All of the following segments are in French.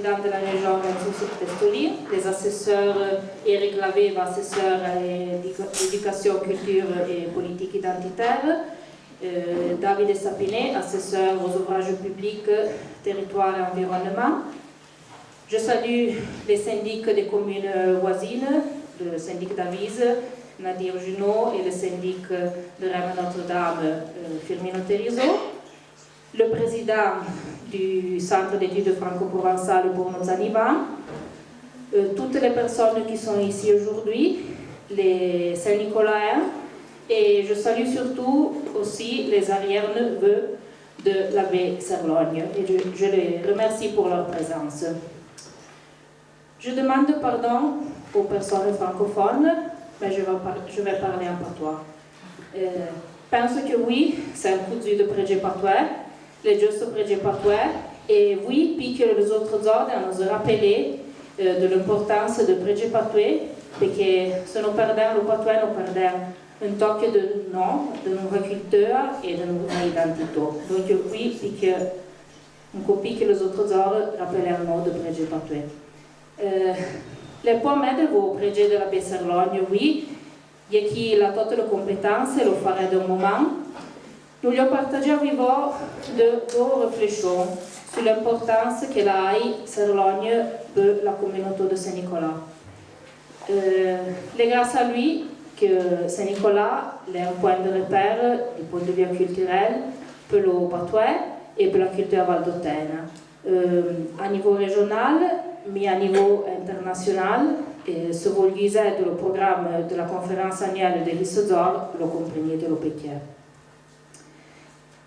président de la région Estoli, les assesseurs Eric Lavé, assesseur à l'éducation, culture et politique identitaire, David Sapinet, assesseur aux ouvrages publics, territoire et environnement. Je salue les syndics des communes voisines, le syndic d'Avise, Nadir Junot, et le syndic de Rennes Notre-Dame, Firmino Terizo, le président du Centre d'études franco-provençales Bruno Zanivan, toutes les personnes qui sont ici aujourd'hui, les Saint-Nicolaens, et je salue surtout aussi les arrière-neveux de l'abbé Serlogne, et je les remercie pour leur présence. Je demande pardon aux personnes francophones, mais je vais parler en patois. Pense que oui, c'est un coup de prêcher patois, les juste prêcher patois, et oui, puis que les autres ordres nous ont rappelé de l'importance de prêcher patois, parce que si nous perdons le patois, nous perdons un toque de nom, de notre culture et de notre identité. Donc oui, puis que on copie que les autres ordres rappellent nous de prêcher patois. Les points de vos projets de la Besserlogne, oui, il y a qui la totale compétence et le ferait d'un moment. Nous lui partageons vivant deux réflexions sur l'importance que la Serlogne de la communauté de Saint-Nicolas. C'est grâce à lui que Saint-Nicolas est un point de repère du point de vue culturel pour le patois et pour la culture valdôtaine. À niveau régional, mais à niveau international, se vous lisez le programme de la conférence annuelle de l'Isodor, le comprenez de l'OPK.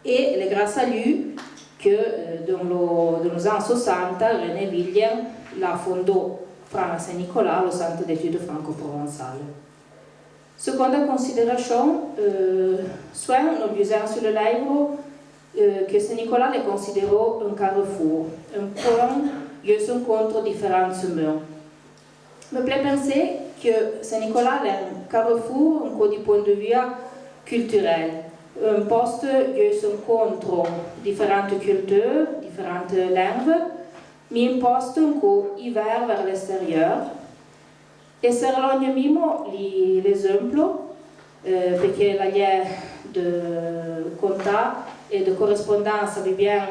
Et c'est grâce à lui que dans les années 60, René William l'a fondé à Saint-Nicolas, le Centre d'études franco-provençales. Seconde considération, soit nous disons sur le livre que Saint-Nicolas est considéré un carrefour, un point où se rencontrent différents humains. Me plaît penser que Saint-Nicolas est un carrefour du point de vue culturel, un poste où se rencontrent différentes cultures, différentes langues, mais un poste ouvert vers l'extérieur. Et Serlogne mimo l'esempio, perché la lei de contact et de correspondance avec bien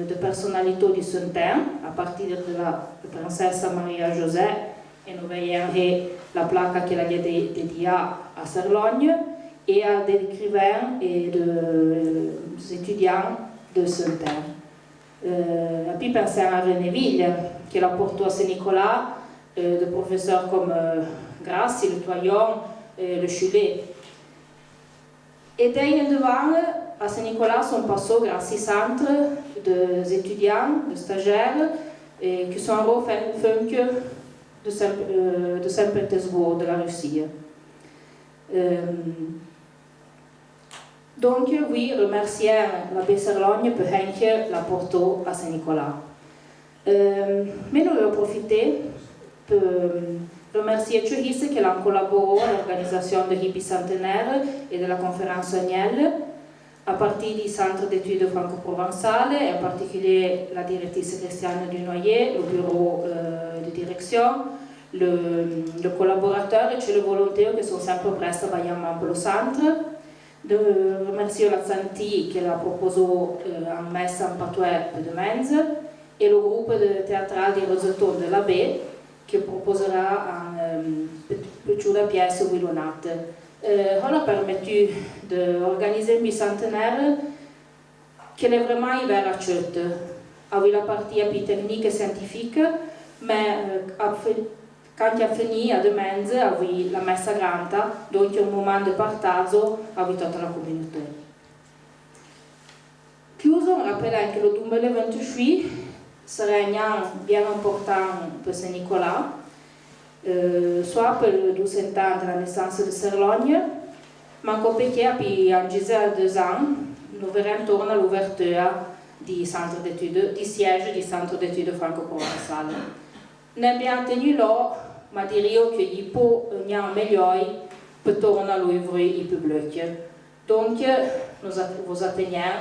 de personnalités du son temps, à partir de la princesse Maria-José, et nous voyons la plaque qu'elle a dédiée à Serlogne, et à des écrivains et des étudiants de son temps. Et puis penser à René Ville, qui l'a porté à Saint-Nicolas, de professeurs comme Grassi, le Toyon, le Chulet. Et d'ailleurs devant, à Saint-Nicolas sont passés grâce au centre des étudiants, des stagiaires, qui sont en funk de Saint-Pétersbourg, de la Russie. Donc oui, remercier l'abbé Serlogne pour la porter à Saint-Nicolas. Mais nous allons profiter pour remercier Chouhis qui a collaboré à l'organisation de Hippie Centenaire et de la conférence annuelle, à partir du Centre d'études franco-provençales, et en particulier la directrice Christiane Dunoyer, le bureau de direction, le collaborateur et le volontaire qui sont sempre prêts à travailler pour le centre. De remercier la Santi qui l'a proposé en messe en patois de Menz et le groupe de théâtral des Rosetons de la Baie qui proposera une petite pièce Willonate. On a permis d'organiser un bicentenaire qui est vraiment ouvert à tout, avec la partie plus technique et scientifique, mais quand il a fini à demain, avec la messa grande, donc un moment de partage avec toute la communauté. Chiuso, on rappelle que le 2028 sera un an bien important pour Saint-Nicolas, soit pour le 200 ans de la naissance de Serlogne, mais encore perché puis en 2 ans, nous verrons tourner à l'ouverture du siège du Centre d'études franco-provençales. Nous avons tenu là, ma diria qu'il peut y avoir meilleur pour tourner à l'ouvrir au public. Donc, nous vous atteignons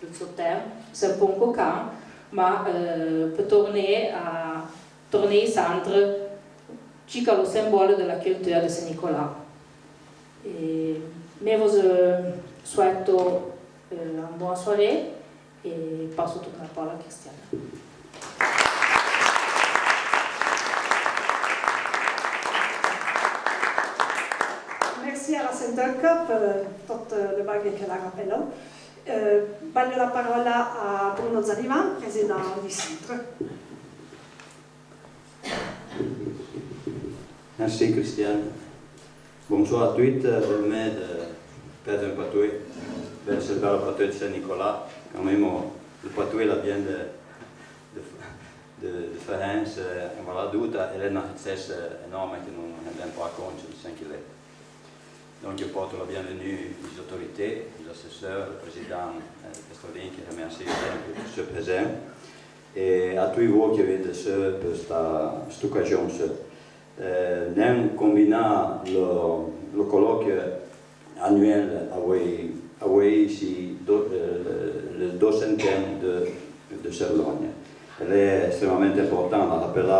de ce terme, c'est un peu coquin, mais peut tourner au centre qui est le symbole de la culture de Saint-Nicolas. Mais je souhaite une bonne soirée et passe toute la parole à Christiane. Merci alla Senterca per tutto le varie che l'ha rappello. Voglio la parola a Bruno Zalivan, presidente du centre. Merci Christiane. Bonsoir à tous. Permet de faire un patouille vers ce bel patouille de Saint-Nicolas. Quand même, le patouille là vient de Florence. Voilà, d'où elle a c'est énorme que nous n'avons pas compte sur le 5 km. Donc je porte la bienvenue aux autorités, aux assesseurs, au président Castorlin qui remercie pour ce présent et à tous vous qui avez de cette occasion. Nous combinons le colloque annuel avec ici le 200e de Cerlogne. Elle est extrêmement importante, on rappelle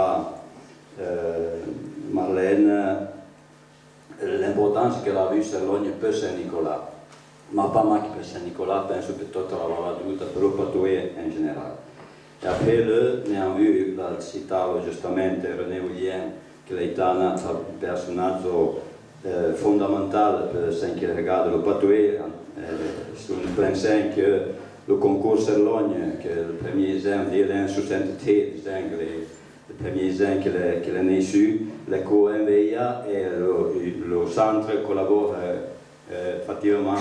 Marlène l'importance qu'elle a vue Cerlogne per Saint-Nicolas, mais pas mal que per Saint-Nicolas, penso que toute la vallée per le patouille en général. Et après, nous avons vu, la citavo giustamente René Huyen, che è un personaggio fondamentale per Saint-Nicolas le patouille. On pensait que le concours Cerlogne, que le premier exemple d'Hélène 63, le premier exemple qu'elle a né su, l'éco-MVIA et le centre collaborent effectivement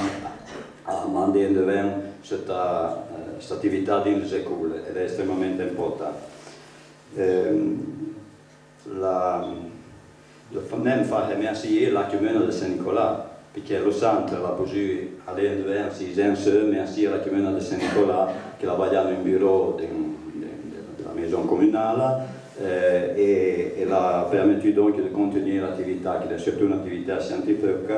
à mener de devant cette activité dans les écoles. Elle est extrêmement importante. Même faire remercier la commune de Saint-Nicolas, parce que le centre a pu aller devant 6 ans, merci à la commune de Saint-Nicolas qui a travaillé dans un bureau de la maison communale. Et elle a permis donc de continuer l'activité, qui est surtout une activité scientifique,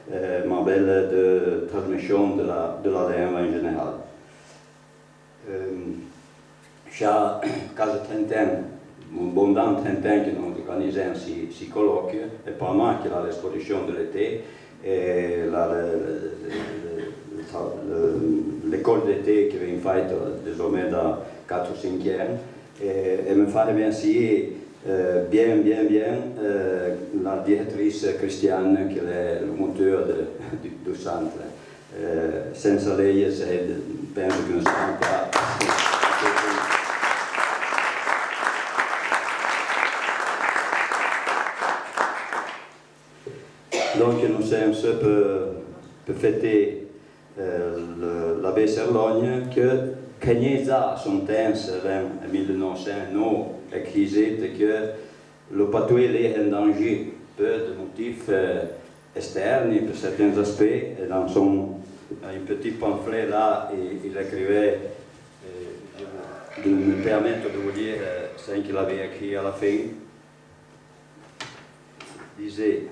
mais belle de transmission de la langue en général. Già quasi 30 anni, un bon 30 ans que nous organisons ces colloques, et pas mal que l'exposition de l'été, et l'école d'été qui vient faite désormais dans 4 ou 5 ans. Et me fait remercier bien la directrice Christiane qui est le moteur du centre. Sans lei, je pense que nous ne sommes pas. Donc nous sommes pour fêter l'abbé Cerlogne que Cagnesa, son temps, en 1909, écrivait que le patouille est en danger, peu de motifs externes pour certains aspects. Et dans son petit pamphlet là, il écrivait, je me permets de vous dire ce qu'il avait écrit à la fin. Il disait,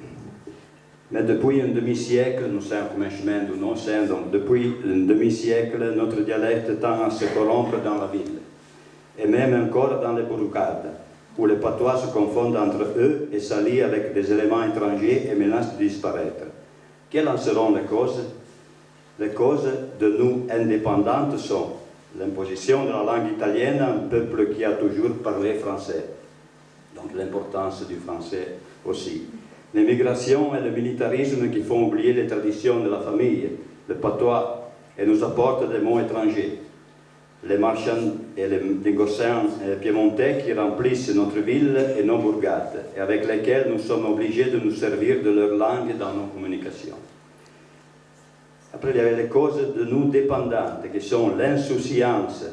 mais depuis un demi-siècle, nous sommes comme un chemin de non-sens, donc depuis un demi-siècle, notre dialecte tend à se corrompre dans la ville, et même encore dans les bourgades, où les patois se confondent entre eux et s'allient avec des éléments étrangers et menacent de disparaître. Quelles en seront les causes? Les causes de nous indépendantes sont l'imposition de la langue italienne à un peuple qui a toujours parlé français, donc l'importance du français aussi. L'immigration et le militarisme qui font oublier les traditions de la famille, le patois, et nous apportent des mots étrangers. Les marchands et les négociants piémontais qui remplissent notre ville et nos bourgades, et avec lesquels nous sommes obligés de nous servir de leur langue dans nos communications. Après, il y avait les causes de nous dépendantes, qui sont l'insouciance,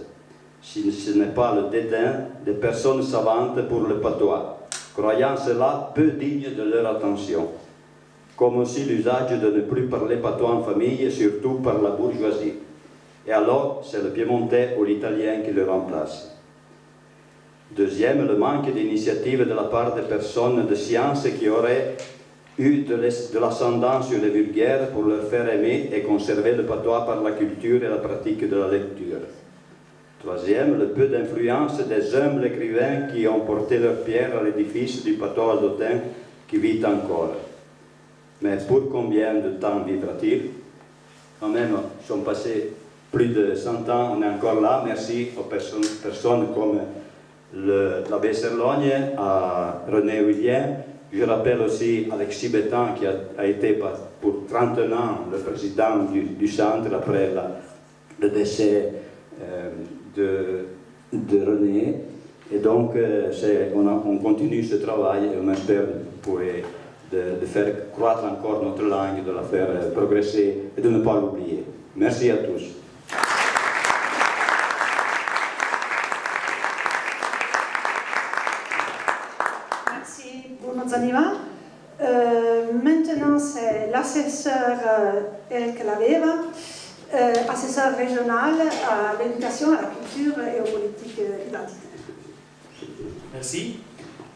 si ce n'est pas le dédain des personnes savantes pour le patois, croyant cela peu digne de leur attention, comme aussi l'usage de ne plus parler patois en famille, et surtout par la bourgeoisie. Et alors, c'est le piémontais ou l'italien qui le remplace. Deuxième, le manque d'initiative de la part des personnes de science qui auraient eu de l'ascendant sur les vulgaires pour leur faire aimer et conserver le patois par la culture et la pratique de la lecture. Troisième, le peu d'influence des humbles écrivains qui ont porté leur pierre à l'édifice du pâteau aldotain qui vit encore. Mais pour combien de temps vivra-t-il? Quand même, ils sont passés plus de 100 ans, on est encore là. Merci aux personnes comme l'abbé Serlogne, à René William. Je rappelle aussi Alexis Bétan qui a été pour 31 ans le président du centre après le décès de René. Et donc, on continue ce travail et on espère de faire croître encore notre langue, de la faire progresser et de ne pas l'oublier. Merci à tous. Merci Bruno Zaniva. Maintenant, c'est l'assesseur Eric Laveva, assesseur régional à l'éducation, à la culture et aux politiques identitaires. Merci.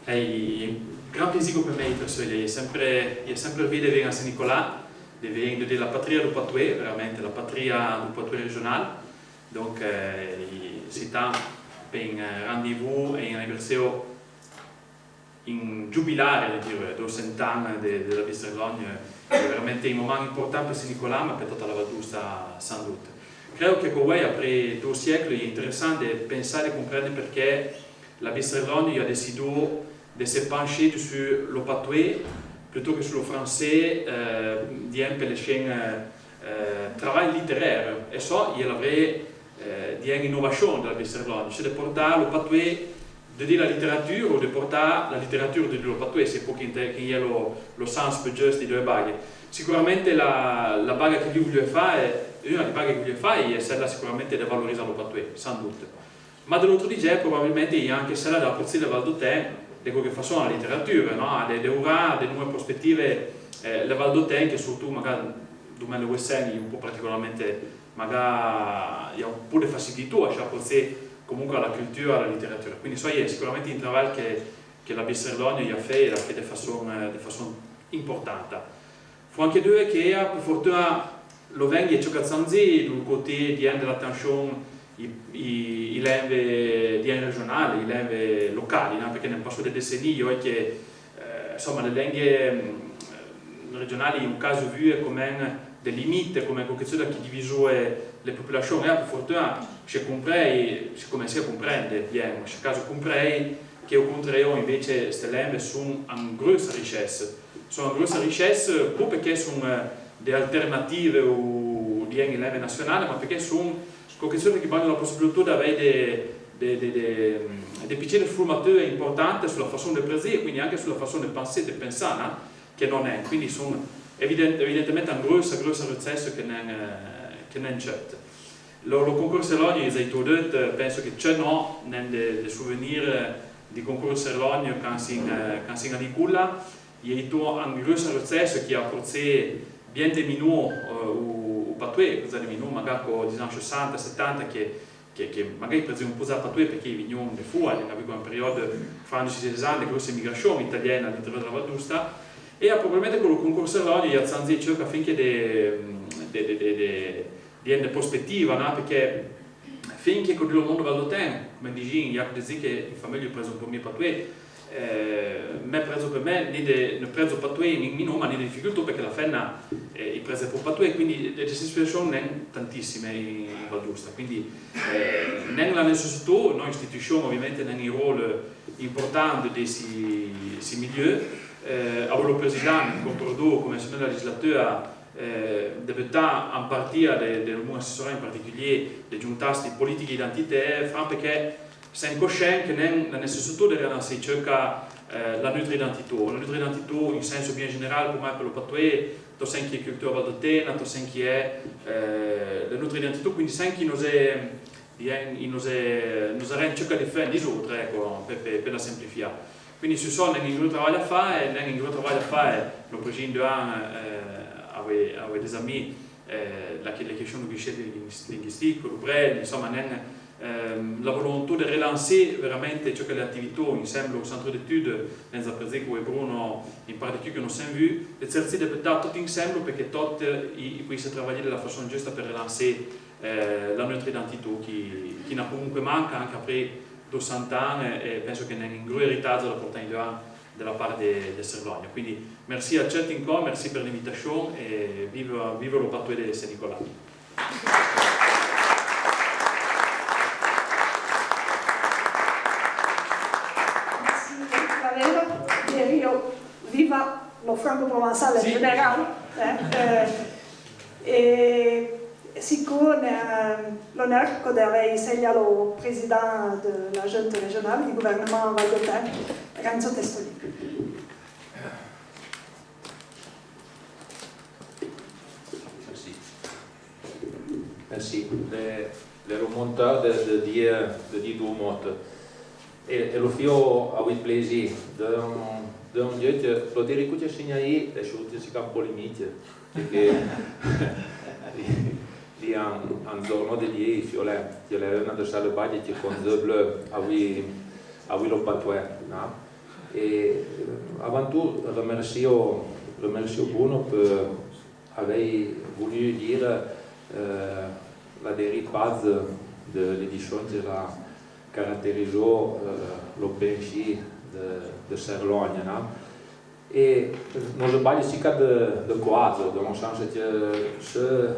È un gran piacere per me essere sempre vedere a San Nicolas, di la patria del Poitou, veramente la patria del Poitou régional. Donc, c'est un rendez-vous e un anniversario in giubilare, dire, 200 anni della Bisterlogne, è veramente un momento importante per San Nicolas, ma per tutta la Valdusta, sans doute. Credo che con voi, après 2 siècles, è interessante pensare e comprendere perché la Bisterlogne a deciso de se pencher sur le patois plutôt que sur le français di un peu le travail littéraire. Et ça, il y a la vraie innovation de la Bisterlogne, c'est de porter le patois de dire la littérature ou de porter la littérature de dire le patois, c'est pour qu'il y ait le sens più giusto di 2 baghe. Sicuramente la baga che lui vuole fare, una delle baghe che vuole fare è quella sicuramente di valorizzare il patois, sans doute. Ma dall'altro dice probabilmente il y a anche quella della porzione del Valdotain, di quello che fa sulla letteratura, no? Di ora, di nuove prospettive, le Valdotain che soprattutto magari durante le Wesseni un po' particolarmente, magari il y a un po' di facilità a portare comunque alla cultura, alla letteratura. Quindi so è sicuramente un lavoro che la Bisterlogne ha fatto di façon importante. Fu anche due che per fortuna lo vengono ciò che zanzi dal côté dell'attenzione i lingue regionali, i lingue locali, no? Perché nel passato dei decenni io è che insomma le lingue regionali in un caso vu come des limites, come qualcosa che divise le popolazioni, per fortuna si comincia a comprendere bene, in caso comprei che al contrario invece queste lingue sono una grossa ricchezza. Sono una grossa ricchezza non perché sono delle alternative o di lingue nazionali, ma perché sono qualcosa che hanno la possibilità di avere dei piccoli formatori importanti sulla façon di pensare e quindi anche sulla façon di pensare, che non è. Quindi sono evidentemente un grosso successo che non c'è. Lo concorso Erlogno, penso che c'è no, nel souvenir di concorso Erlogno quando si è di culla, il y a un grosso successo che ha portato bien des minori o patois, cosa di minori magari negli anni 60-70 che magari presi un po' da patois perché i venivano da fuori, avevano un periodo fra gli 60 di grossa immigrazione italiana all'interno della Valdusta e probabilmente con il concorso Erlogno ha zanzi cerca finché di prospettiva, no? Perché finché con il mondo valdotain, come dici, il y a che in famiglia ho preso un po' mio patois, me preso per me, ne preso patois in minore, ma ne difficoltà perché la fenna è presa per patois, quindi le situazioni non tantissime in Valdusta, quindi non la necessità, noi istituzioni ovviamente non un ruolo importante di questi milieu, avevo il presidente, come prodotto, come legislatura, debuta a partire del mio assessore in particolare dei giuntasti politiche identitarie, perché siamo coscienti che la necessità di rilanciare cerca la nostra identità in senso bien generale come per lo patois, to sen che è cultura valdotena, to sen che è la nostra identità, quindi sen che nos rende cerca di fare disordine, ecco, per la semplificare. Quindi ci sono un grosso lavoro a fare, lo presidente aveva des amis la questione di scelta linguistica, insomma, la volontà di rilanciare veramente ciò che le attività insieme al centro d'études, nel Zaprezze con Bruno in particolare che non siamo visti, di cercare di portare tutti insieme perché tutti si lavorano della façon giusta per rilanciare la nostra identità che comunque manca anche après 200 anni e penso che è un grande eritaggio da portare in della parte di Serlogna. Quindi merci a tutti in qua, merci per l'invitation e viva lo Patoué di Saint-Nicolas. Viva lo franco-provençal en général. C'est l'honneur d'avoir essayé le président de la junte régionale du gouvernement Val d'Otaine, Renzo Testoni. Merci. Le remonteur de dire tout le monde. Et le fio a eu plaisir d'un dieu que lo dire que tinha aí deixou de se campo limite perché li un giorno di ieri fiole che le una de salle baglie che conzeble a eu lo Patoué, no? Et avant tout remercio Bruno per aver voulu dire la dérive de l'édition de la caractérisò l'OPNG de Serlogna, no? E non sbaglio si de coazo, dans le sens que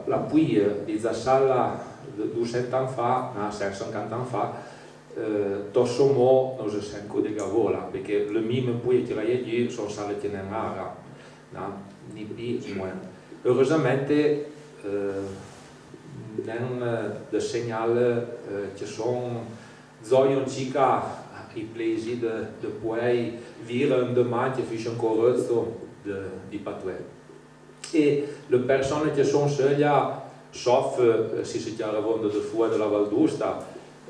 l'appui di Zassalla 200 anni fa, 150 anni fa, tossomo non si sente di Gavola, perché le mime poi che la ieri sono state in ara, no? Ni più ni meno. Heureusamente de segnale che sono zoion cica i plaisir de puoi vivere un domani che finisce ancora di Patoué. E le persone che sono soglia, sauf si si chiaravano da fuori della Val d'Usta,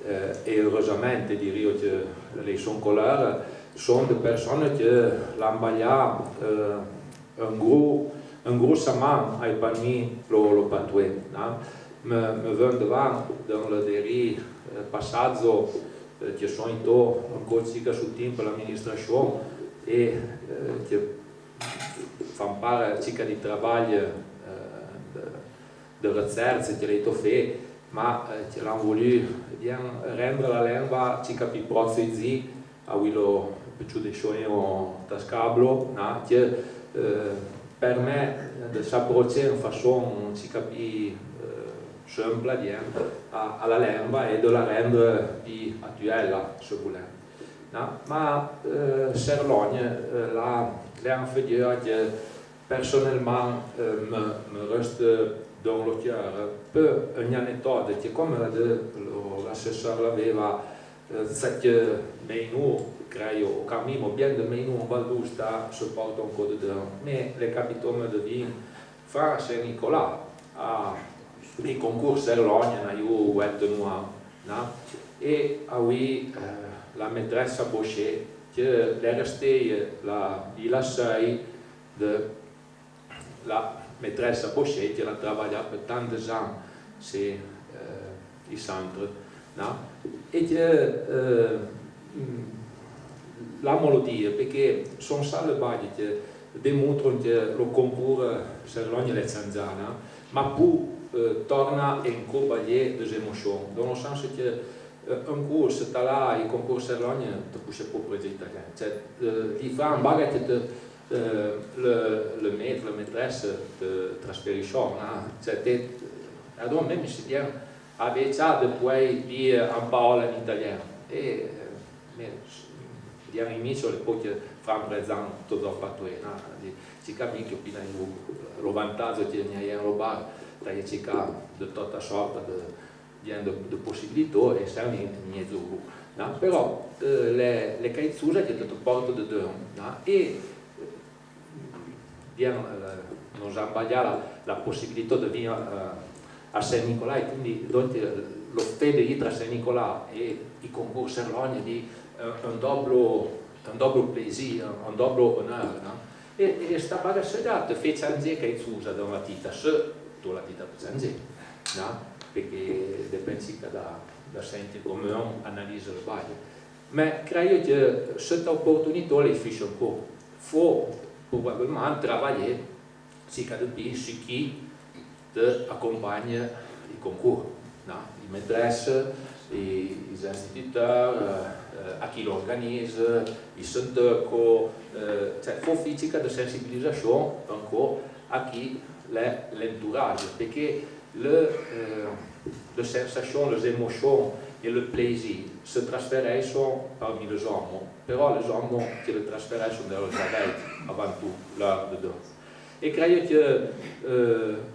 e heureusamente direi che le sono colore, sono de persone che l'hanno bagliato un gros saman ai panni lo Patoué, no? Me vem davanti dans le dernier passaggio che sono ancora circa sul tempo l'amministrazione e che fanno parte circa di lavoro di ricerca che l'ho fatto, ma che l'hanno voluto rendere la lingua circa più prossima a quello più di sogno tascablo, no? Che per me di s'approcciare in façon circa più semplice alla lingua e di la rendere più attuale, se volete. No? Ma Serlogna l'ha fatto che personnellement me reste dans le cœur per un'aneddote che come l'assessore l'aveva che meno credo o cammino bien de meno in Val d'Usta se porta un po' di dentro ma le capitò me di vin fra Saint-Nicolas i concorsi Serlogna na io vettenuo, no? E a lui la maîtresse Bochet che è restata la 6 la maîtresse Bochet che ha lavorato per tanti anni se i centri, no? E che la melodia perché sono salvati che dimostrano che lo concorso Serlogna è zanzana ma poi torna in combalier des émotions, dans le sens que un coup c'est là il concours Serlogna te pousse pas pour dire italien, cioè li fa un bagage le maître, la maîtresse te trasferisce, no? Cioè te allora même si bien avait ça de pouvoir dire en parole in italiano e gli amici le poche fanno presente tutto il Patoué, no? Si capisce che appena lo vantaggio che ne hai in bar da cercare di tutta sorta di possibilità e serve niente giù, no? Però le caizuse che ti portano di dentro, no? E non sbagliare la possibilità di venire a Saint-Nicolas, quindi lo fede tra Saint-Nicolas e i concorsi Serlogna di un doppio plaisir, un doppio onore, no? E sta bagasseggiata ti fece anche caizuse da una tita, se tu la tita per anche, no? Perché pensi che da sentire come un analisi il bagno. Ma credo che questa opportunità le fece un po'. Fu probabilmente lavorare circa di più su chi d'accompagner les concours. Les maîtresses, les instituteurs, à qui l'organise, les syndics, il faut faire de sensibilisation encore à qui l'entourage, parce que les sensations, les émotions et le plaisir se transfèrent parmi les hommes, però les hommes qui le transfèrent dans le cervello avant tout, l'heure de danse. E credo che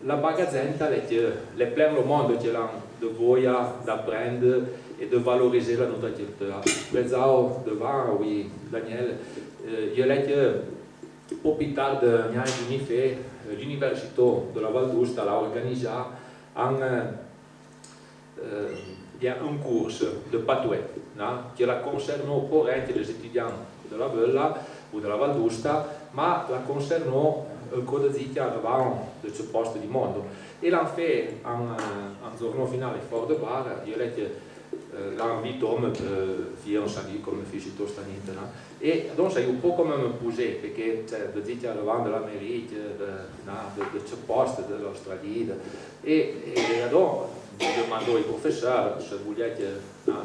la bagazzetta è plein le monde qui a de voglia d'apprendre et de valoriser la notre culture. Prezao devant, oui, Daniel, io leggo un peu tard de anni fa, l'Università della Val d'Usta a organisé un cours de patois qui la concerne pour les étudiants de la Vella ou de la Val d'Usta, ma la concerne ancora di che arrivavano da questo posto di mondo. E l'hanno fatto un giorno finale fuori da bar, io l'hanno invitato per fare un salì come feci questa notte. E allora io un po' come mi posé, perché da dire che arrivavano dall'America, da questo posto, dall'Australia. E allora mi domandò il professore se volete un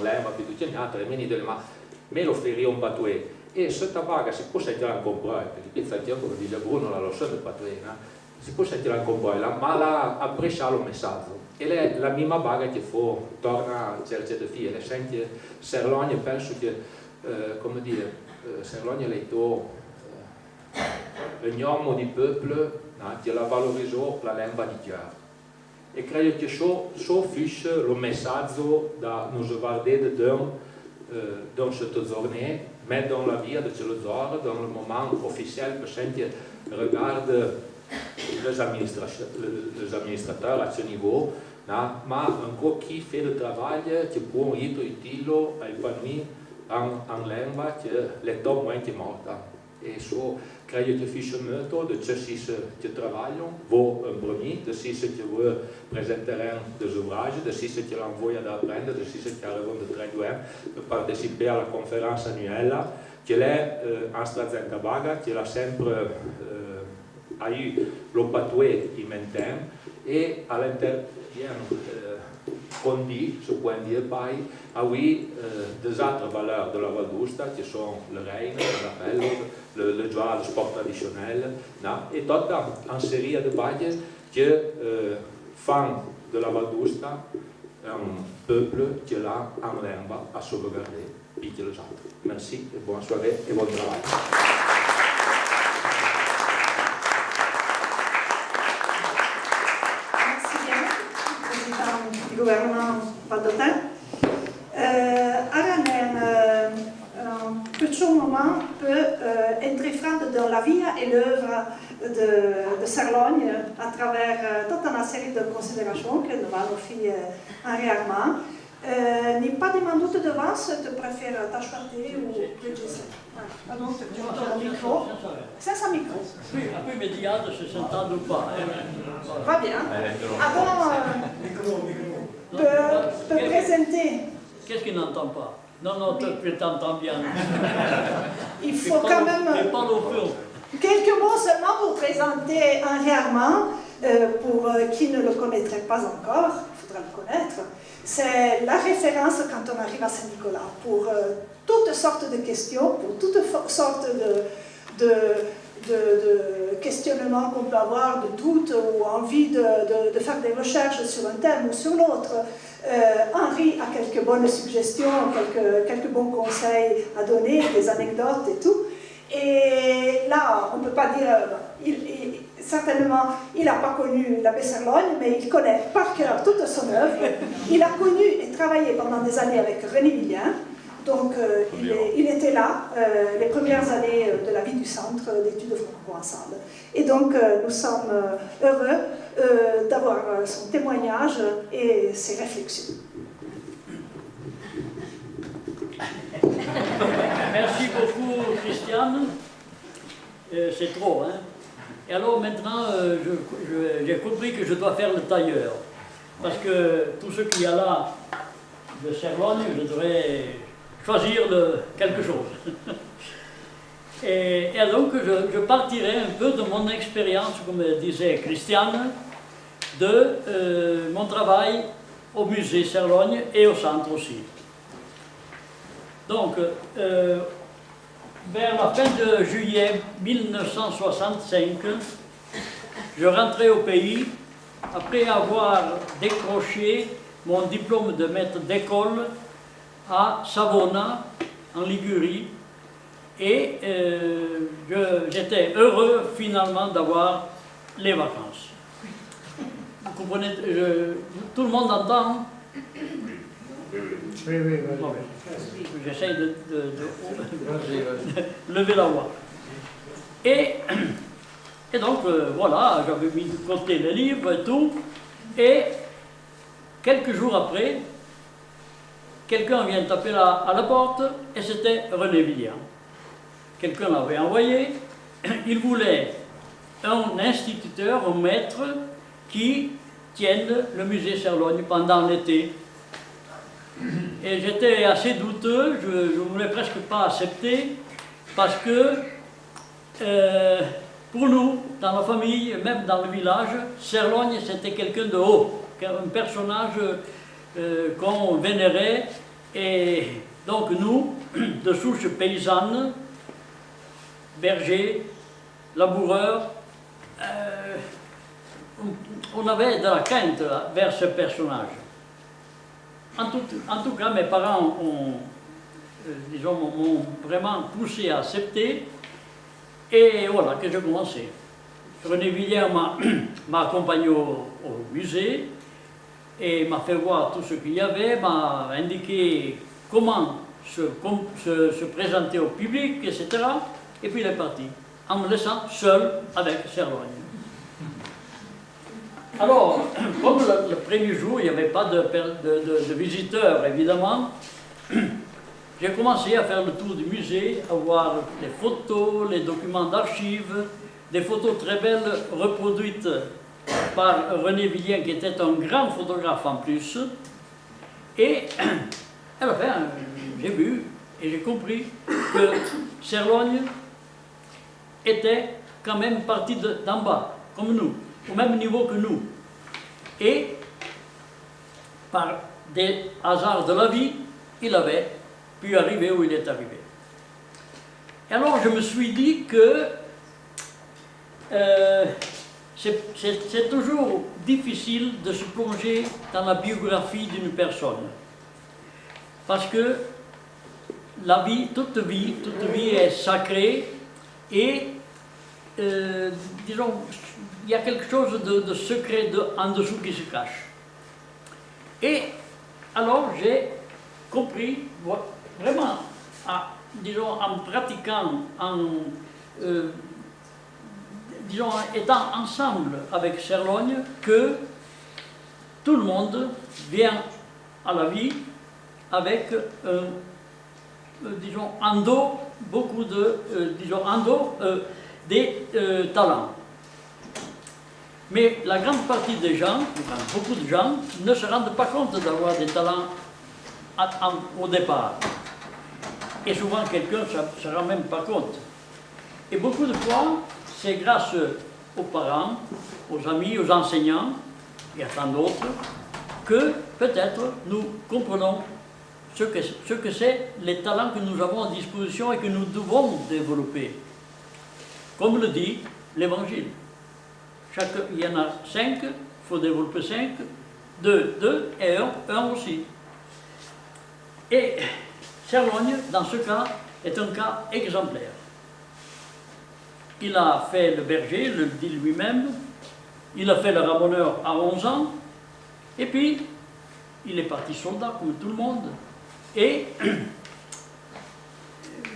lemma più tutto e mi disse ma me lo offrirei un patois. E se vaga si può sentire comprare, perché infatti come dice Bruno la lozione del patois, si può sentire comprare, ma l'ha apprezzato il messaggio. E la mia vaga che fu torna a cercare di fare, le senti Serlogne, penso che, come dire, Serlogne è il nome di popolo che la valorizzò la lingua di chiaro. E credo che ciò fosse il messaggio da nous guardare dans cette journée, mais dans la vie de ce jour, dans le moment officiel, parce que regarde les administrateurs à ce niveau, mais encore qui fait le travail, qui peut être utile à épanouir en langue que l'État moins est mort. Et ça, credo che fosse molto de ceux qui travaillent, vont en premier, de ceux qui veulent présenter des ouvrages, de ceux qui l'envoient d'apprendre, de ceux qui arrivent de traduire, de participer à la conférence annuelle, qui est en AstraZeneca Vaga, qui a sempre eu le patois qui maintient, et à l'intérieur, qu'on dit, ce point de vue, a oui des autres valeurs de la Val d'Usta, qui sont le Reine, le rappel, le joie, le sport traditionnel, et toute une série de bagues qui font de la Val d'Usta un peuple qui a un langue à sauvegarder, puis que les autres. Merci, et bonne soirée et bon travail. Gouvernement Valdôtain. Ara un petit moment peut entrer dans la vie et l'œuvre de Serlogne à travers toute une série de considérations que nous allons faire Henri Armand. N'est pas demandé d'avance, tu préfères t'acheter ou préciser. Pardon, tu entends le micro. C'est un micro. Oui, un peu médiate, se s'entend ou pas. Va bien. Avant, peut présenter. Qu'est-ce qu'il n'entend pas? Non, tu t'entends bien. Il faut quand même quelques mots seulement pour présenter Henri Armand, pour qui ne le connaîtrait pas encore, il faudra le connaître. C'est la référence quand on arrive à Saint-Nicolas pour toutes sortes de questions, pour toutes sortes de questionnements qu'on peut avoir, de doutes ou envie de faire des recherches sur un thème ou sur l'autre. Henri a quelques bonnes suggestions, quelques bons conseils à donner, des anecdotes et tout. Et là, on ne peut pas dire, certainement, il n'a pas connu l'abbé Serlogne, mais il connaît par cœur toute son œuvre. Il a connu et travaillé pendant des années avec René Villien. Donc, il était là les premières années de la vie du Centre d'études franco-ensemble. Et donc, nous sommes heureux d'avoir son témoignage et ses réflexions. Merci beaucoup, Christiane. C'est trop, hein. Et alors maintenant, j'ai compris que je dois faire le tailleur. Parce que tout ce qu'il y a là de Serlogne, je devrais choisir quelque chose. Et donc je partirai un peu de mon expérience, comme disait Christiane, de mon travail au musée Serlogne et au centre aussi. Donc, vers la fin de juillet 1965, je rentrais au pays après avoir décroché mon diplôme de maître d'école à Savona, en Ligurie, et j'étais heureux finalement d'avoir les vacances. Vous comprenez, tout le monde entend? Oui, oui, Bon, j'essaye de lever la voix. Et donc, voilà, j'avais mis de côté les livres et tout, et quelques jours après, quelqu'un vient taper à la porte, et c'était René Villian. Quelqu'un l'avait envoyé, il voulait un instituteur, un maître, qui tienne le musée Serlogne pendant l'été. Et j'étais assez douteux, je ne voulais presque pas accepter, parce que pour nous, dans la famille, même dans le village, Serlogne c'était quelqu'un de haut, un personnage qu'on vénérait, et donc nous, de souche paysanne, bergers, laboureurs, on avait de la crainte vers ce personnage. En tout cas, mes parents m'ont vraiment poussé à accepter, et voilà que j'ai commencé. René Villian m'a accompagné au musée et m'a fait voir tout ce qu'il y avait, m'a indiqué comment se présenter au public, etc. Et puis il est parti, en me laissant seul avec Serlogne. Alors, comme le premier jour, il n'y avait pas de visiteurs, évidemment, j'ai commencé à faire le tour du musée, à voir les photos, les documents d'archives, des photos très belles reproduites par René Villian, qui était un grand photographe en plus. Et à la fin, j'ai vu et j'ai compris que Serlogne était quand même parti d'en bas, comme nous, au même niveau que nous. Et par des hasards de la vie, il avait pu arriver où il est arrivé. Et alors je me suis dit que c'est toujours difficile de se plonger dans la biographie d'une personne. Parce que la vie, toute vie est sacrée et disons, il y a quelque chose de secret en dessous qui se cache. Et alors j'ai compris, vraiment, disons, en pratiquant, disons, étant ensemble avec Serlogne, que tout le monde vient à la vie avec, disons, en dos, beaucoup de, disons, en dos, des talents. Mais la grande partie des gens, beaucoup de gens, ne se rendent pas compte d'avoir des talents au départ. Et souvent, quelqu'un ne se rend même pas compte. Et beaucoup de fois, c'est grâce aux parents, aux amis, aux enseignants, et à tant d'autres, que peut-être nous comprenons ce que c'est les talents que nous avons à disposition et que nous devons développer. Comme le dit l'Évangile. Il y en a 5, il faut développer 5, 2 et 1 aussi. Et Serlogne, dans ce cas, est un cas exemplaire. Il a fait le berger, il le dit lui-même, il a fait le ramoneur à 11 ans, et puis il est parti soldat comme tout le monde. Et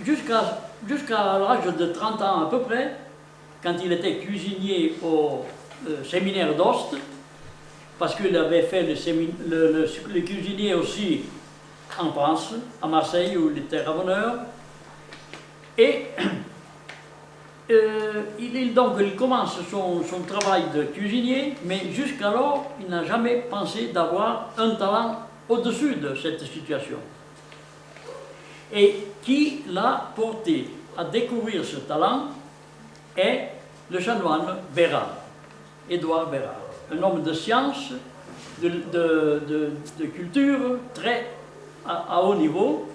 jusqu'à l'âge de 30 ans à peu près, quand il était cuisinier au séminaire d'Ost, parce qu'il avait fait le cuisinier aussi en France, à Marseille, où il était ramoneur. Et donc il commence son travail de cuisinier, mais jusqu'alors, il n'a jamais pensé d'avoir un talent au-dessus de cette situation. Et qui l'a porté à découvrir ce talent est le chanoine Bérard, Édouard Bérard, un homme de science, de culture très à haut niveau.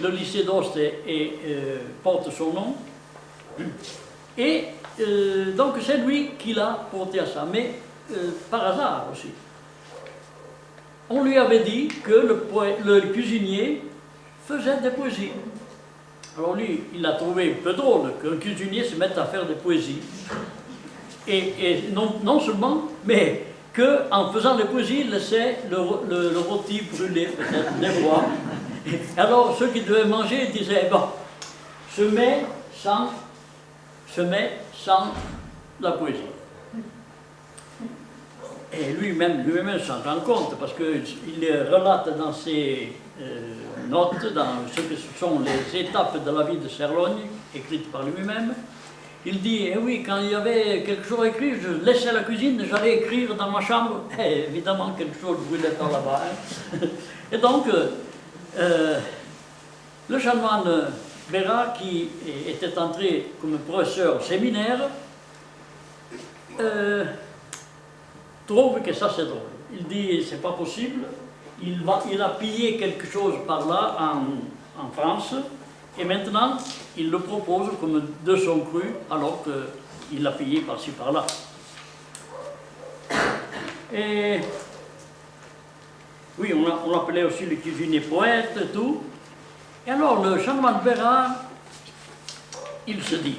Le lycée d'Ost porte son nom. Et donc c'est lui qui l'a porté à ça, mais par hasard aussi. On lui avait dit que le cuisinier faisait des poésies. Alors lui, il a trouvé un peu drôle qu'un cuisinier se mette à faire des poésies. Et non seulement, mais qu'en faisant les poésies, il laissait le rôti brûler peut-être des fois. Alors ceux qui devaient manger disaient, bon, se met sans la poésie. Et lui-même s'en rend compte, parce qu'il relate dans ses notes, dans ce que sont les étapes de la vie de Serlogne, écrites par lui-même. Il dit, eh oui, quand il y avait quelque chose à écrire, je laissais la cuisine, j'allais écrire dans ma chambre. Et évidemment, quelque chose brûlait par là-bas. Hein. Et donc, le chanoine Bérard, qui était entré comme professeur au séminaire, trouve que ça c'est drôle. Il dit, c'est pas possible, il a pillé quelque chose par là en France, et maintenant il le propose comme de son cru, alors qu'il l'a pillé par-ci par-là. Et oui, on l'appelait aussi le cuisinier poète et tout. Et alors le chanoine Bérard, il se dit,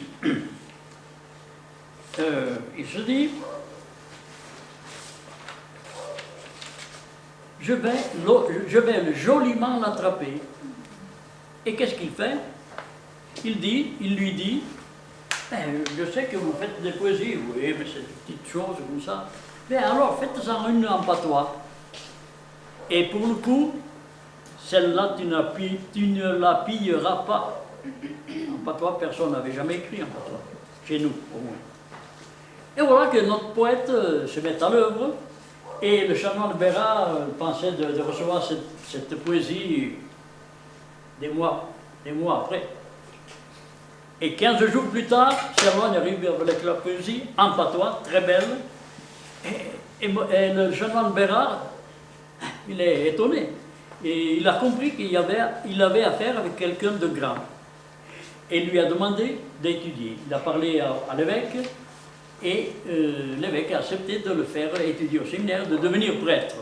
je vais joliment l'attraper. Et qu'est-ce qu'il fait? Il lui dit, je sais que vous faites des poésies, oui, mais c'est des petites choses comme ça. Mais alors, faites-en une en patois. Et pour le coup, celle-là, tu ne la pilleras pas. En patois, personne n'avait jamais écrit en patois, chez nous au moins. Et voilà que notre poète se met à l'œuvre, et le chanoine Bérard pensait de recevoir cette poésie des mois après. Et 15 jours plus tard, Serlogne arrive avec la poésie en patois, très belle, et le chanoine Bérard, il est étonné. Et il a compris qu'il avait affaire avec quelqu'un de grand. Et il lui a demandé d'étudier. Il a parlé à l'évêque, et l'évêque a accepté de le faire étudier au séminaire, de devenir prêtre.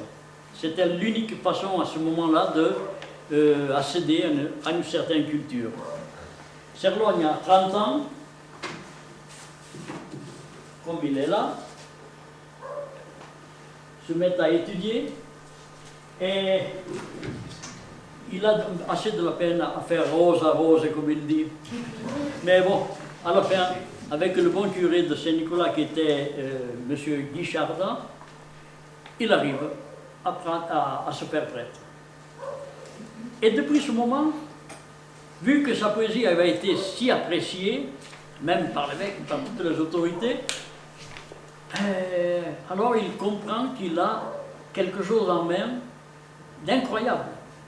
C'était l'unique façon à ce moment-là d'accéder à une certaine culture. Serlogne a 30 ans, comme il est là, se met à étudier, et il a assez de la peine à faire rose à rose, comme il dit. Mais bon, à la fin, avec le bon curé de Saint-Nicolas qui était M. Guichardin, il arrive à se faire prêtre. Et depuis ce moment, vu que sa poésie avait été si appréciée, même par l'évêque, par toutes les autorités, alors il comprend qu'il a quelque chose en main d'incroyable,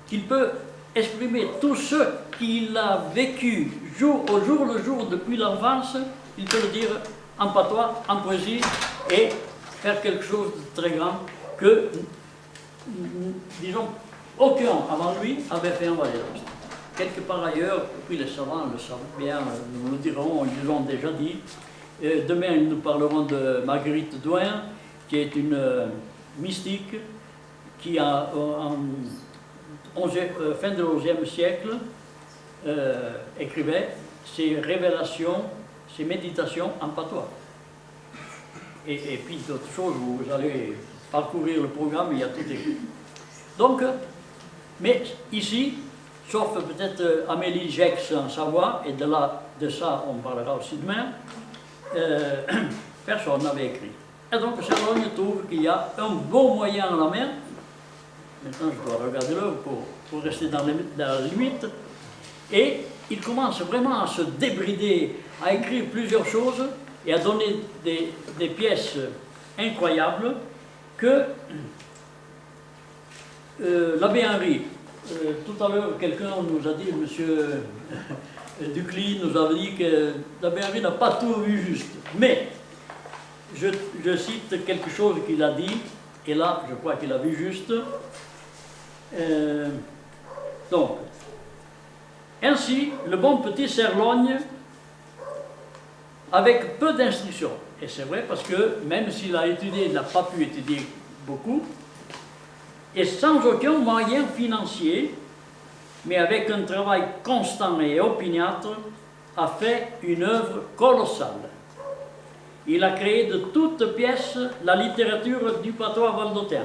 qu'il peut exprimer tout ce qu'il a vécu jour le jour depuis l'enfance, il peut le dire en patois, en poésie, et faire quelque chose de très grand que, disons, aucun avant lui avait fait en Vallée d'Aoste. Quelque part ailleurs, puis les savants le savent bien, nous le dirons, ils l'ont déjà dit. Demain, nous parlerons de Marguerite Douin, qui est une mystique qui a, fin du XIe siècle, écrivait ses révélations, ses méditations en patois. Et puis d'autres choses, vous allez parcourir le programme, il y a tout écrit. Donc, mais ici, sauf peut-être Amélie Gex en Savoie, et de ça on parlera aussi demain, personne n'avait écrit. Et donc Serlogne trouve qu'il y a un bon moyen à la main. Maintenant je dois regarder l'œuvre pour rester dans la limite. Et il commence vraiment à se débrider, à écrire plusieurs choses et à donner des pièces incroyables que l'abbé Henry, tout à l'heure quelqu'un nous a dit, monsieur Ducli nous avait dit que Dabéry n'a pas tout vu juste. Mais, je cite quelque chose qu'il a dit, et là, je crois qu'il a vu juste. Donc, ainsi, le bon petit Serlogne, avec peu d'instruction, et c'est vrai parce que même s'il a étudié, il n'a pas pu étudier beaucoup, et sans aucun moyen financier, mais avec un travail constant et opiniâtre, a fait une œuvre colossale. Il a créé de toutes pièces la littérature du patois valdôtain.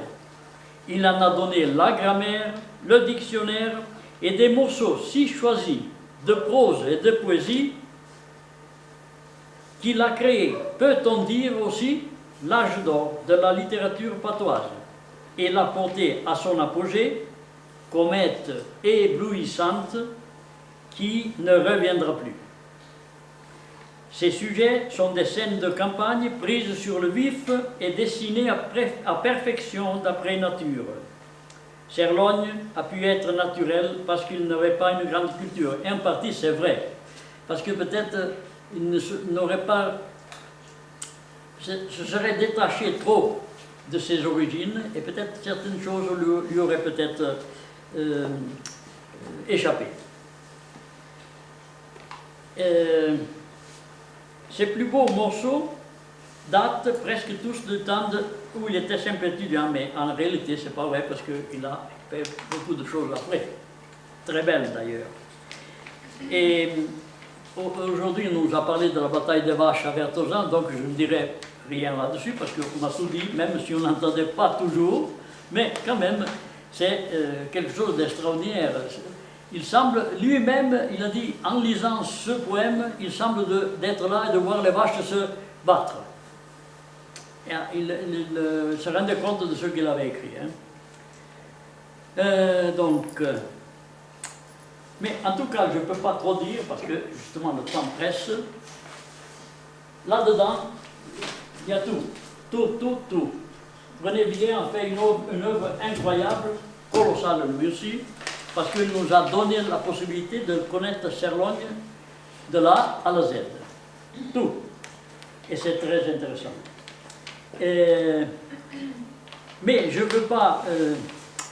Il en a donné la grammaire, le dictionnaire et des morceaux si choisis de prose et de poésie qu'il a créé, peut-on dire aussi, l'âge d'or de la littérature patoise et l'a porté à son apogée, comète éblouissante qui ne reviendra plus. Ces sujets sont des scènes de campagne prises sur le vif et dessinées à perfection d'après nature. Serlogne a pu être naturel parce qu'il n'avait pas une grande culture. Et en partie, c'est vrai. Parce que peut-être il n'aurait pas... se serait détaché trop de ses origines et peut-être certaines choses lui auraient peut-être échappé. Ses plus beaux morceaux datent presque tous du temps où il était simple étudiant, mais en réalité, c'est pas vrai parce qu'il a fait beaucoup de choses après, très belles d'ailleurs. Et aujourd'hui, on nous a parlé de la bataille des vaches à Vertozan, donc je ne dirai rien là-dessus parce qu'on a tout dit, même si on n'entendait pas toujours, mais quand même, c'est quelque chose d'extraordinaire. Il semble, lui-même, il a dit, en lisant ce poème, il semble d'être là et de voir les vaches se battre. Et il se rendait compte de ce qu'il avait écrit. Mais en tout cas, je ne peux pas trop dire, parce que justement le temps presse. Là-dedans, il y a tout. Tout. René Villers a fait une œuvre incroyable, colossale lui aussi, parce qu'il nous a donné la possibilité de connaître Serlogne de l'A à la Z. Tout. Et c'est très intéressant. Mais je ne veux pas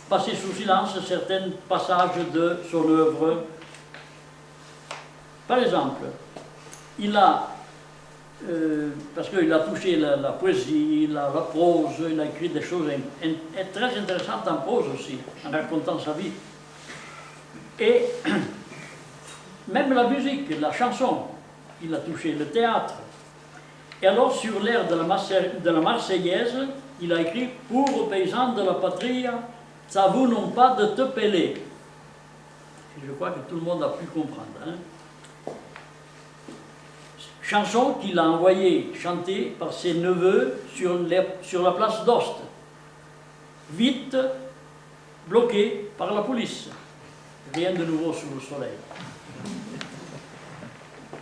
passer sous silence certains passages de son œuvre. Par exemple, il a, parce qu'il a touché la poésie, la prose, il a écrit des choses très intéressantes en prose aussi, en racontant sa vie. Et même la musique, la chanson, il a touché le théâtre. Et alors, sur l'air de la Marseillaise, il a écrit « Pour aux paysans de la patrie, ça vous non pas de te peler ». Je crois que tout le monde a pu comprendre. Hein. Chanson qu'il a envoyée chanter par ses neveux sur la place d'Ost, vite bloqué par la police. Rien de nouveau sous le soleil.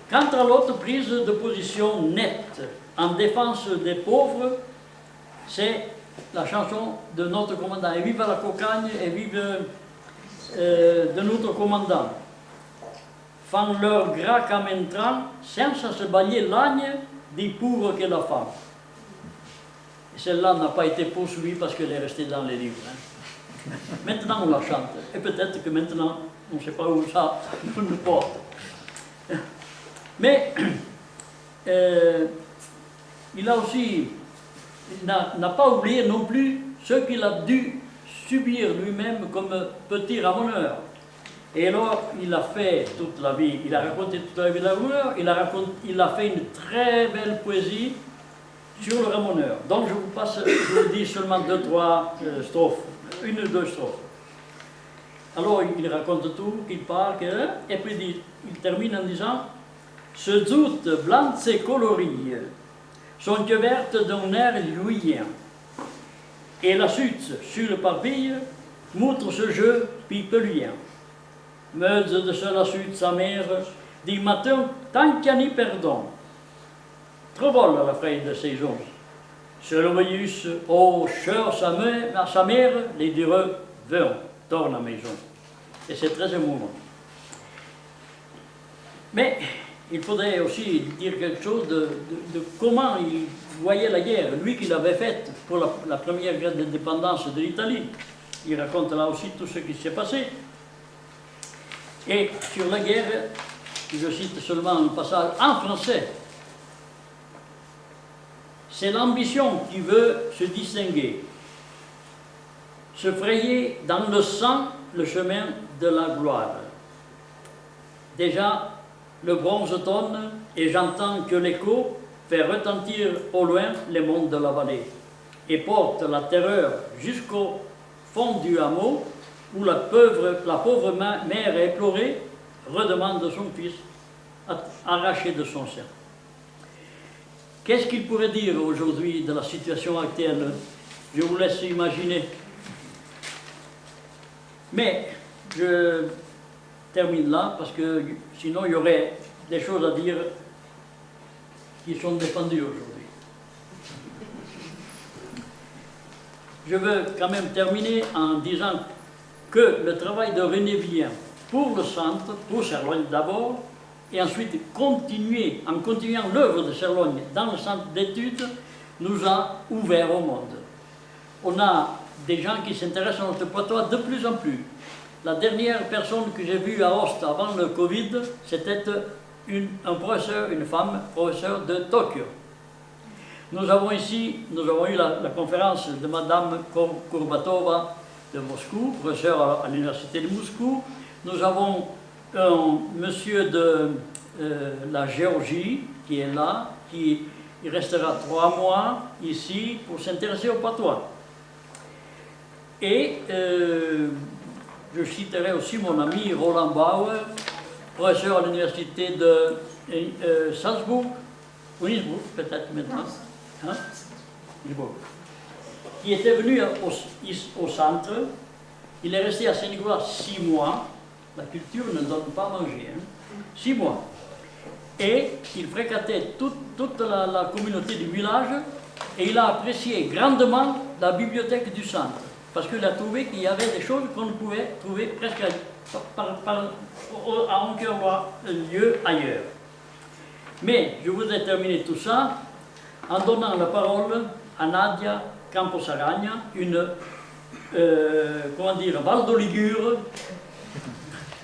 Quant à l'autre prise de position nette en défense des pauvres, c'est la chanson de notre commandant. Et vive la cocagne et vive de notre commandant. Fan leur gras comme entrant, sans se balayer l'agne, dit pour que la femme. Et celle-là n'a pas été poursuivie parce qu'elle est restée dans les livres. Hein. Maintenant on la chante, et peut-être que maintenant on ne sait pas où ça nous porte. Mais il a aussi, il n'a pas oublié non plus ce qu'il a dû subir lui-même comme petit ramoneur. Et alors il a fait toute la vie, il a raconté toute la vie de ramoneur, il a fait une très belle poésie sur le ramoneur. Donc je vous dis seulement 2-3 strophes. 1 ou 2 strophes. Alors il raconte tout, il parle, et puis il termine en disant « Ce doute blanc et coloris sont que vertes d'un air louisien, et la suite sur le parpille montre ce jeu pipelien. Meuse de cela suite sa mère, dit matin tant qu'il n'y perdon. Trop vol à la fin de saison. Ce Loméus, ô cher sa mère, les direux, tourne à maison. Et c'est très émouvant. Mais il faudrait aussi dire quelque chose de comment il voyait la guerre, lui qui l'avait faite pour la première guerre d'indépendance de l'Italie. Il raconte là aussi tout ce qui s'est passé. Et sur la guerre, je cite seulement un passage en français. C'est l'ambition qui veut se distinguer, se frayer dans le sang le chemin de la gloire. Déjà, le bronze tonne et j'entends que l'écho fait retentir au loin les monts de la vallée et porte la terreur jusqu'au fond du hameau où la pauvre mère éplorée redemande son fils arraché de son sein. Qu'est-ce qu'il pourrait dire aujourd'hui de la situation actuelle? Je vous laisse imaginer. Mais je termine là parce que sinon il y aurait des choses à dire qui sont défendues aujourd'hui. Je veux quand même terminer en disant que le travail de René Villien pour le centre, pour Cerlogne d'abord, et ensuite en continuant l'œuvre de Cerlogne dans le centre d'études, nous a ouvert au monde. On a des gens qui s'intéressent à notre patois de plus en plus. La dernière personne que j'ai vue à Host avant le Covid, c'était un professeur, une femme, professeur de Tokyo. Nous avons eu la conférence de Madame Kourbatova de Moscou, professeur à l'université de Moscou. Nous avons un monsieur de la Géorgie qui est là, qui restera 3 mois ici pour s'intéresser au patois. Et je citerai aussi mon ami Roland Bauer, professeur à l'université de Salzbourg, ou Innsbruck peut-être maintenant, hein? Qui était venu au centre. Il est resté à Saint-Nicolas 6 mois. La culture ne donne pas à manger, hein? 6 mois. Et il fréquentait toute la communauté du village et il a apprécié grandement la bibliothèque du centre parce qu'il a trouvé qu'il y avait des choses qu'on ne pouvait trouver presque à aucun lieu ailleurs. Mais je voudrais terminer tout ça en donnant la parole à Nadia Camposaragna, une Valdo-Ligure,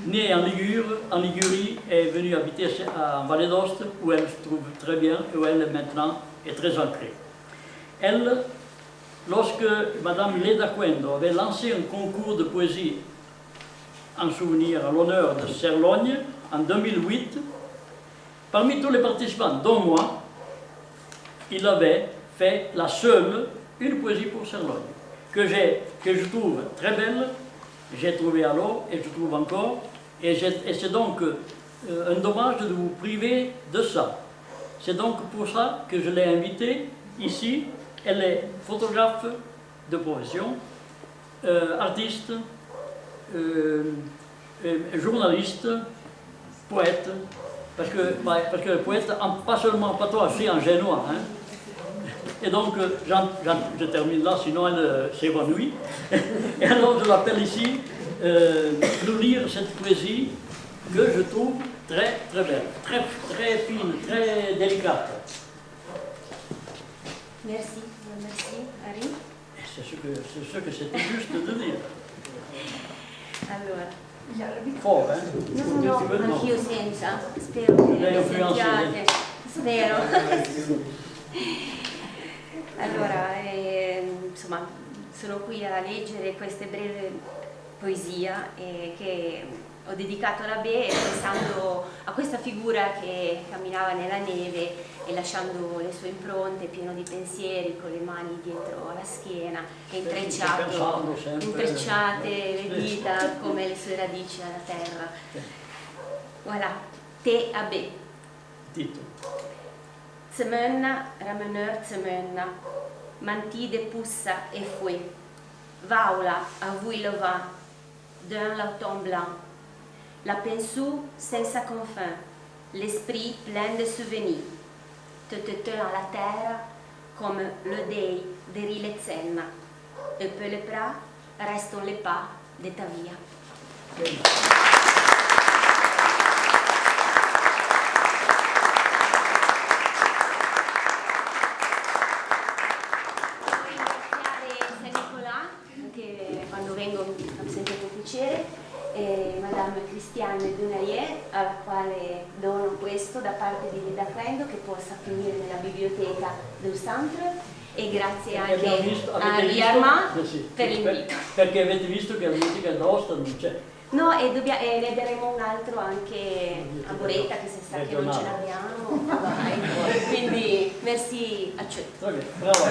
née en Ligurie, est venue habiter en Vallée d'Aoste, où elle se trouve très bien, et où elle maintenant est très ancrée. Elle, lorsque Madame Leda Quendo avait lancé un concours de poésie en souvenir à l'honneur de Cerlogne en 2008, parmi tous les participants, dont moi, il avait fait la seule, une poésie pour Cerlogne, que je trouve très belle. J'ai trouvé alors et je trouve encore, et c'est donc un dommage de vous priver de ça. C'est donc pour ça que je l'ai invitée ici. Elle est photographe de profession, artiste, journaliste, poète, parce que le poète, pas seulement en patois, aussi en génois. Hein. Et donc, je termine là, sinon elle s'évanouit. Et alors, je l'appelle ici, nous lire cette poésie que je trouve très, très belle, très, très fine, très délicate. Merci, Ari. C'est ce que c'était juste de dire. Allora. Fort, hein? No, anch'io senza. Spero che sentiate. Spero. Allora, insomma, sono qui a leggere questa breve poesia che ho dedicato alla Be, pensando a questa figura che camminava nella neve e lasciando le sue impronte, pieno di pensieri, con le mani dietro alla schiena e intrecciate le dita come le sue radici alla terra. Voilà, te a Be. Dito. Zemönna, rameneur zemönna, mantide pussa e fouet. Vaula, a vui le vin, d'un l'automne blanc. La pensou senza confin, l'esprit plein de souvenirs. Te à la terre comme le dei deri zenna. Et peu les bras restent les pas de ta via. Medunaie, alla quale dono questo da parte di Leda Crendo, che possa finire nella biblioteca del Centre, e grazie anche a Riarma per l'invito. Perché avete visto che la musica d'Aosta non c'è. No, e ne daremo un altro anche a Boretta, che se sa che non ce l'abbiamo. Vai. Quindi, merci a tutti. Ok, bravo.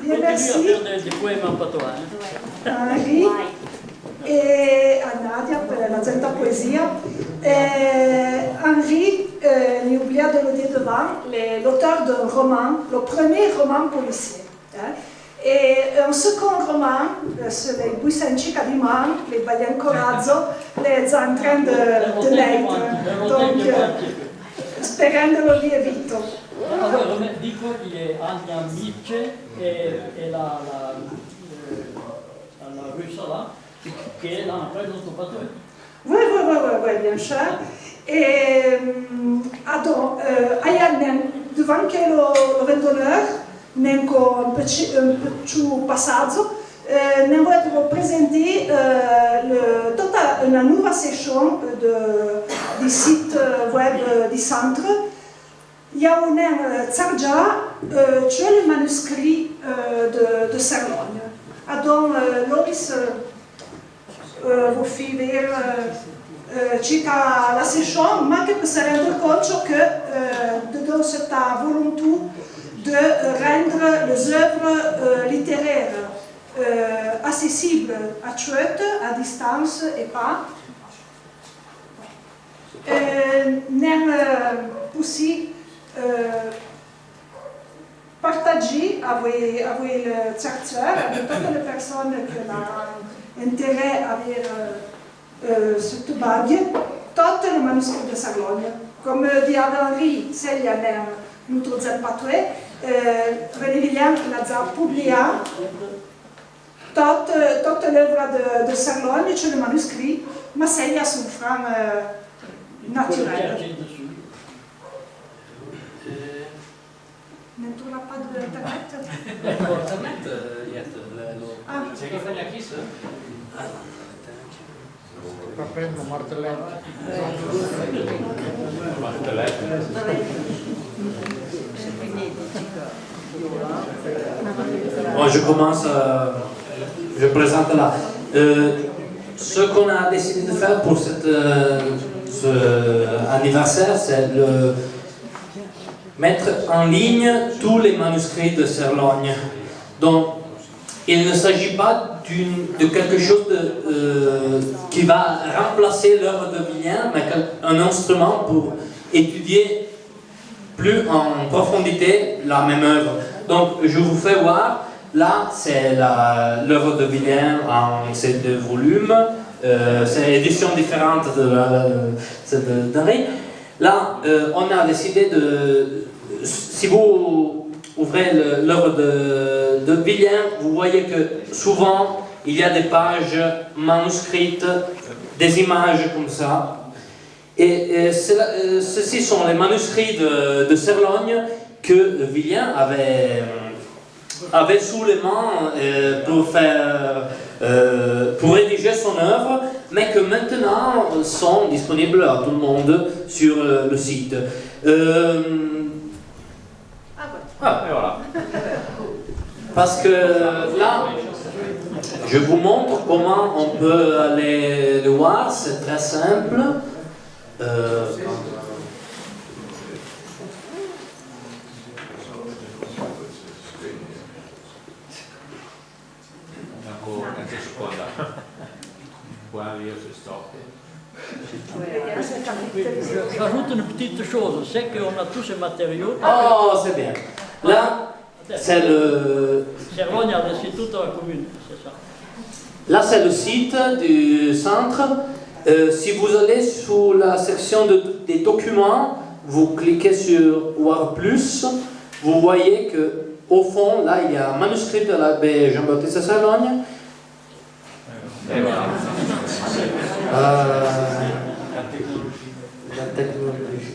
Merci Continue à faire des poèmes en patois. Henri et à Nadia per la Zenta Poesia. Henri, j'ai oublié de le dire devant, l'auteur d'un roman, le premier roman policier. Et un second roman, sur les Buissenci Cadiman, les Balian Corazzo, les est en train de naître. Donc, spérant de le lire vite. Allora, dico che Ania Mice e la russa là, che è là après notre patrouille. Oui, bien sûr. Et devant que le vendeur n'est qu'un petit passage, nous avons présenté toute une nouvelle session du site web du centre. Il y a un Tsarja, tu as le manuscrit de Serlogne. Donc, Loris vous fait voir la session, mais que se rendre compte que dans cette volonté de rendre les œuvres littéraires accessibles à tous, à distance et pas. Nous aussi partager avec le chercheur, avec toutes les personnes qui ont intérêt à voir cette bague, tous les manuscrits de Serlogne. Comme dit Henri, c'est notre Zen-Patoué, René Villian l'a publié toute l'œuvre de Serlogne sur le manuscrit, mais c'est à son franc naturel. Non trova pas de internet? C'è che fai la chissa? Prendo martelletto. Bon, je commence, je présente là. Ce qu'on a décidé de faire pour ce anniversaire, c'est mettre en ligne tous les manuscrits de Serlogne. Donc, il ne s'agit pas de quelque chose qui va remplacer l'œuvre de Villian, mais un instrument pour étudier plus en profondité la même œuvre. Donc, je vous fais voir, là, c'est l'œuvre de Villian en ces deux volumes, c'est une édition différente de Henri. Là, on a décidé si vous ouvrez l'œuvre de Villian, vous voyez que souvent, il y a des pages manuscrites, des images comme ça. Et ceux-ci sont les manuscrits de Serlogne que Villian avait sous les mains pour rédiger son œuvre, mais que maintenant sont disponibles à tout le monde sur le site. Ah, et voilà. Parce que là, je vous montre comment on peut aller le voir, c'est très simple. J'ajoute une petite chose, c'est qu'on a tous ces matériaux. Oh, c'est bien. Là, c'est le... Serlogne a reçu toute la commune, c'est ça. Là, c'est le site du centre. Si vous allez sur la section des documents, vous cliquez sur Voir plus, vous voyez qu'au fond, là, il y a un manuscrit de l'abbé Jean-Baptiste Serlogne. Et voilà. La technologie.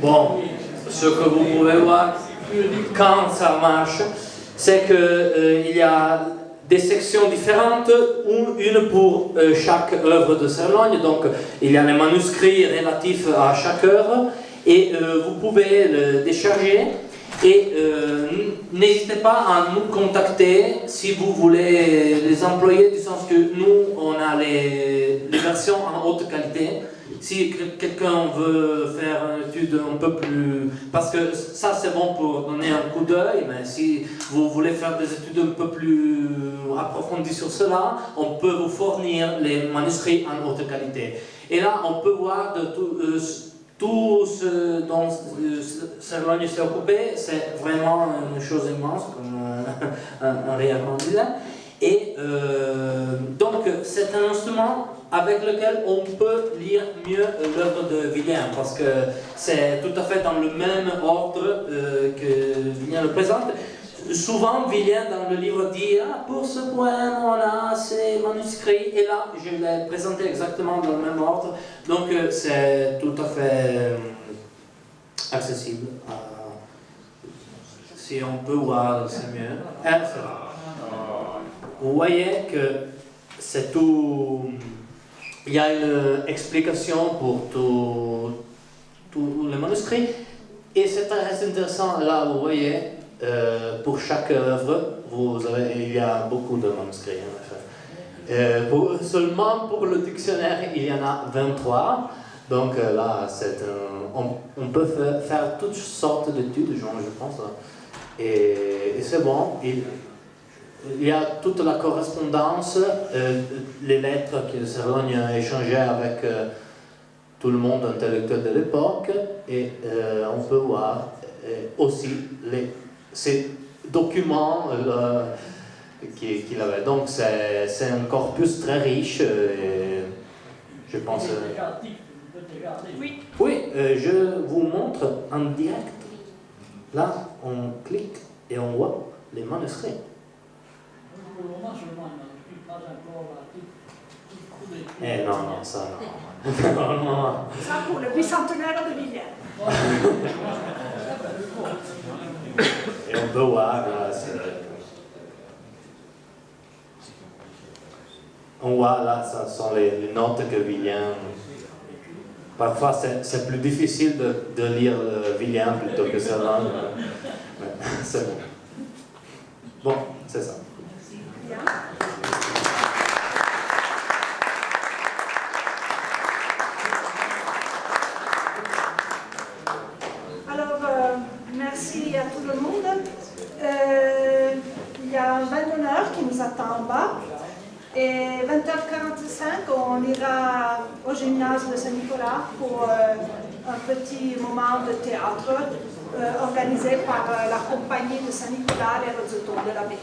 Bon, ce que vous pouvez voir quand ça marche, c'est qu'il y a des sections différentes, une pour chaque œuvre de Serlogne. Donc il y a les manuscrits relatifs à chaque œuvre et vous pouvez le décharger. Et n'hésitez pas à nous contacter si vous voulez les employer, du sens que nous, on a les versions en haute qualité. Si quelqu'un veut faire une étude un peu plus... Parce que ça, c'est bon pour donner un coup d'œil, mais si vous voulez faire des études un peu plus approfondies sur cela, on peut vous fournir les manuscrits en haute qualité. Et là, on peut voir de tout ce dont Serlogne s'est occupé, c'est vraiment une chose immense, comme un réellement disait. Et donc, c'est un instrument avec lequel on peut lire mieux l'œuvre de Villain, parce que c'est tout à fait dans le même ordre que Villain le présente. Souvent, Villain dans le livre dit « Ah, pour ce poème, on a ces manuscrits », et là, je l'ai présenté exactement dans le même ordre, donc c'est tout à fait accessible. Si on peut voir, c'est mieux. Vous voyez que c'est tout... Il y a une explication pour tous les manuscrits, et c'est très intéressant, là, vous voyez, pour chaque œuvre, il y a beaucoup de manuscrits, en effet. Seulement pour le dictionnaire, il y en a 23, donc là, on peut faire toutes sortes d'études, je pense, et c'est bon. Il y a toute la correspondance, les lettres que Serlogne a échangées avec tout le monde intellectuel de l'époque, et on peut voir aussi ces documents qu'il avait. Donc c'est un corpus très riche, et je pense... Oui, je vous montre en direct. Là, on clique et on voit les manuscrits. Pour le moment, seulement un manuscrit, pas encore la non, ça non. Non. Ça pour le bicentenaire de Villain. Et on peut voir, là, on voit là, ça sont les notes que Villain... Parfois, c'est plus difficile de lire Villain plutôt que Serlogne. C'est bon. Bon, c'est ça. Bien. Alors, merci à tout le monde. Il y a un vin d'honneur qui nous attend en bas. Et 20h45, on ira au gymnase de Saint-Nicolas pour un petit moment de théâtre organisé par la compagnie de Saint-Nicolas, les Rosetons de la Baie.